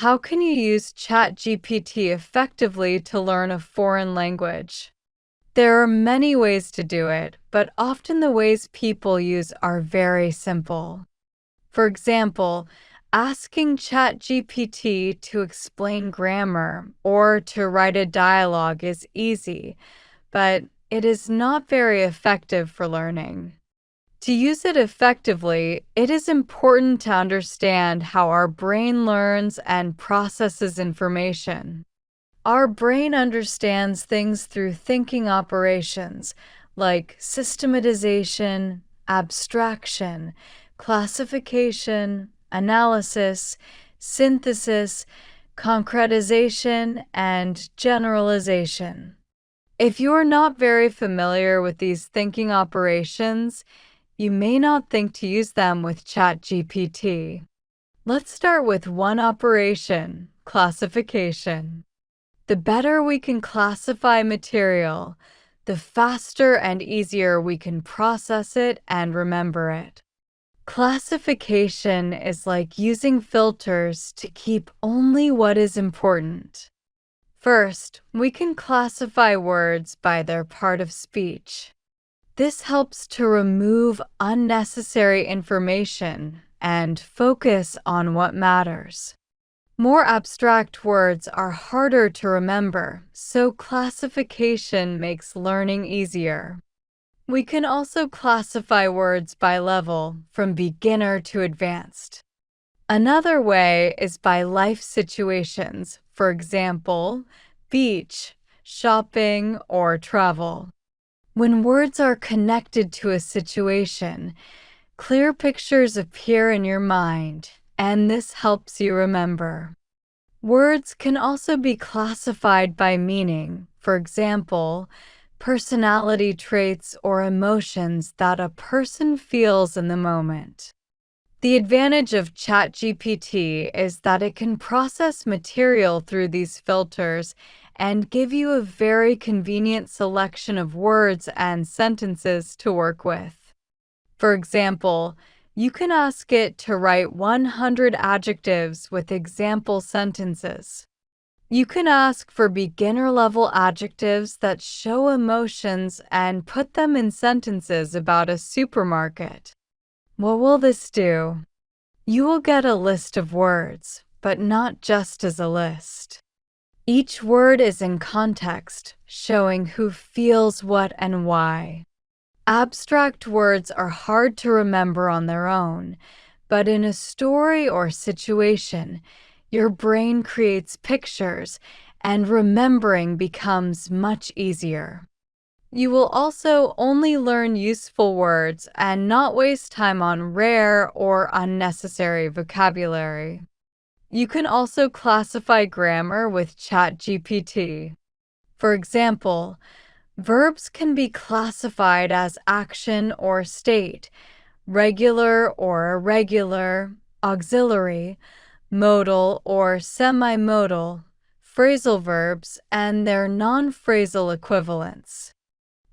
How can you use ChatGPT effectively to learn a foreign language? There are many ways to do it, but often the ways people use are very simple. For example, asking ChatGPT to explain grammar or to write a dialogue is easy, but it is not very effective for learning. To use it effectively, it is important to understand how our brain learns and processes information. Our brain understands things through thinking operations like systematization, abstraction, classification, analysis, synthesis, concretization, and generalization. If you are not very familiar with these thinking operations, you may not think to use them with ChatGPT. Let's start with one operation, classification. The better we can classify material, the faster and easier we can process it and remember it. Classification is like using filters to keep only what is important. First, we can classify words by their part of speech. This helps to remove unnecessary information and focus on what matters. More abstract words are harder to remember, so classification makes learning easier. We can also classify words by level, from beginner to advanced. Another way is by life situations, for example, beach, shopping, or travel. When words are connected to a situation, clear pictures appear in your mind, and this helps you remember. Words can also be classified by meaning, for example, personality traits or emotions that a person feels in the moment. The advantage of ChatGPT is that it can process material through these filters and give you a very convenient selection of words and sentences to work with. For example, you can ask it to write 100 adjectives with example sentences. You can ask for beginner-level adjectives that show emotions and put them in sentences about a supermarket. What will this do? You will get a list of words, but not just as a list. Each word is in context, showing who feels what and why. Abstract words are hard to remember on their own, but in a story or situation, your brain creates pictures and remembering becomes much easier. You will also only learn useful words and not waste time on rare or unnecessary vocabulary. You can also classify grammar with ChatGPT. For example, verbs can be classified as action or state, regular or irregular, auxiliary, modal or semi-modal, phrasal verbs, and their non-phrasal equivalents.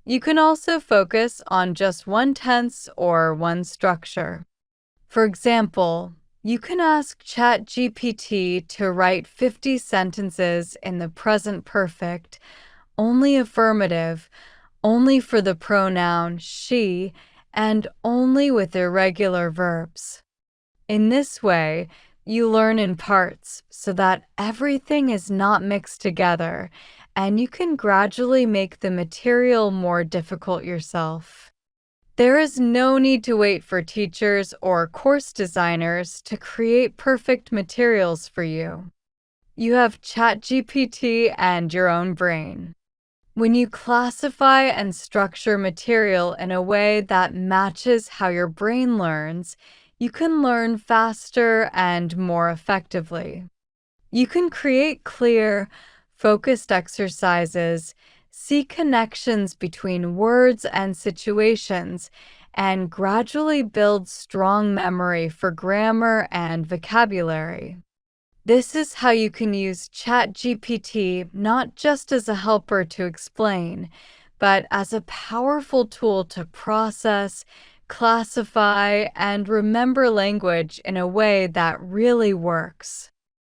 You can also focus on just one tense or one structure. For example, you can ask ChatGPT to write 50 sentences in the present perfect, only affirmative, only for the pronoun she, and only with irregular verbs. In this way, you learn in parts so that everything is not mixed together, and you can gradually make the material more difficult yourself. There is no need to wait for teachers or course designers to create perfect materials for you. You have ChatGPT and your own brain. When you classify and structure material in a way that matches how your brain learns, you can learn faster and more effectively. You can create clear, focused exercises, see connections between words and situations, and gradually build strong memory for grammar and vocabulary. This is how you can use ChatGPT not just as a helper to explain, but as a powerful tool to process, classify, and remember language in a way that really works.